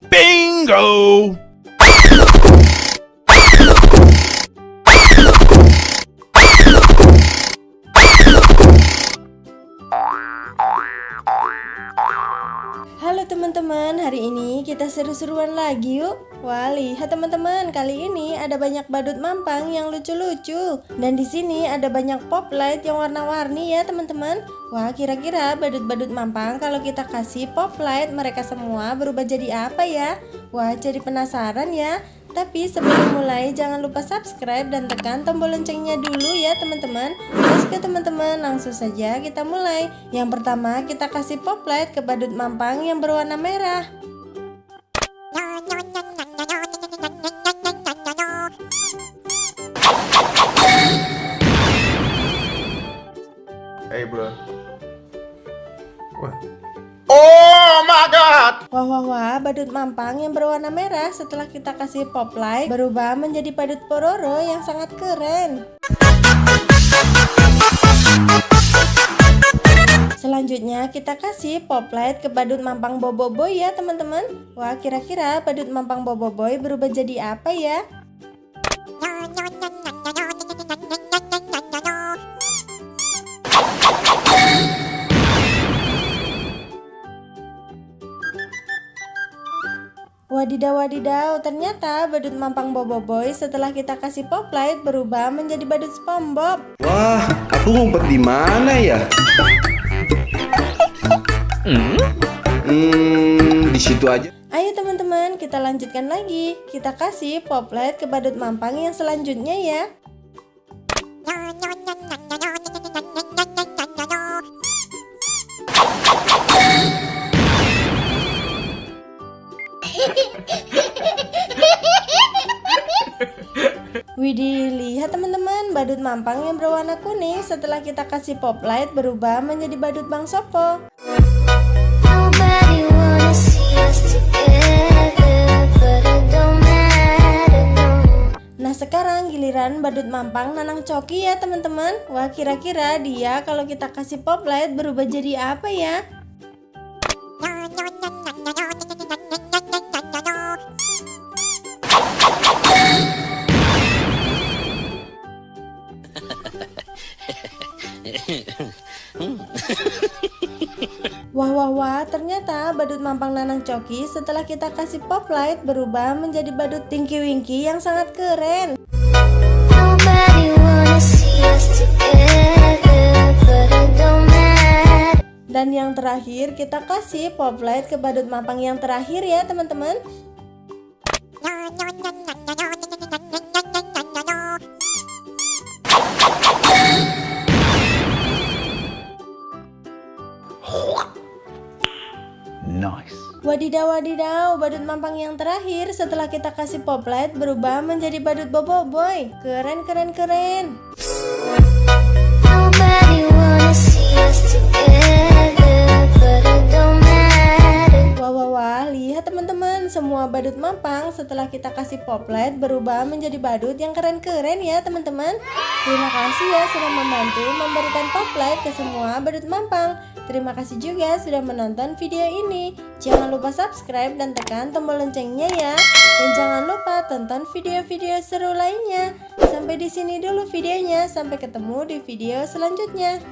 Bingo! Halo teman-teman, hari ini kita seru-seruan lagi yuk. Wah, lihat teman-teman, kali ini ada banyak badut mampang yang lucu-lucu. Dan di sini ada banyak pop light yang warna-warni ya teman-teman. Wah, kira-kira badut-badut mampang kalau kita kasih pop light mereka semua berubah jadi apa ya? Wah, jadi penasaran ya. Tapi sebelum mulai jangan lupa subscribe dan tekan tombol loncengnya dulu ya teman-teman. Terus ke teman-teman, langsung saja kita mulai. Yang pertama kita kasih pop light ke badut mampang yang berwarna merah. Hey bro. What? Oh my god! Wah, badut mampang yang berwarna merah setelah kita kasih pop light berubah menjadi badut pororo yang sangat keren. Selanjutnya kita kasih pop light ke badut mampang boboiboy ya teman-teman. Wah, kira-kira badut mampang boboiboy berubah jadi apa ya? Wadidaw, ternyata badut mampang boboiboy setelah kita kasih pop light berubah menjadi badut SpongeBob. Wah, aku ngumpet di mana ya? Di situ aja. Ayo teman-teman, kita lanjutkan lagi. Kita kasih pop light ke badut mampang yang selanjutnya ya. Widih, lihat teman-teman, badut mampang yang berwarna kuning setelah kita kasih pop light berubah menjadi badut Bang Sopo. Nah, sekarang giliran badut mampang Nanang Coki ya teman-teman. Wah, kira-kira dia kalau kita kasih pop light berubah jadi apa ya? Wah, ternyata badut mampang Nanang Coki setelah kita kasih pop light berubah menjadi badut Tinky Winky yang sangat keren. Dan yang terakhir kita kasih pop light ke badut mampang yang terakhir ya teman-teman. Nice. Wadidaw, badut mampang yang terakhir setelah kita kasih pop light berubah menjadi badut boboiboy. Keren. Wah, lihat teman-teman, semua badut mampang setelah kita kasih pop light berubah menjadi badut yang keren-keren ya teman-teman. Terima kasih ya sudah membantu memberikan pop light ke semua badut mampang. Terima kasih juga sudah menonton video ini. Jangan lupa subscribe dan tekan tombol loncengnya ya. Dan jangan lupa tonton video-video seru lainnya. Sampai di sini dulu videonya. Sampai ketemu di video selanjutnya.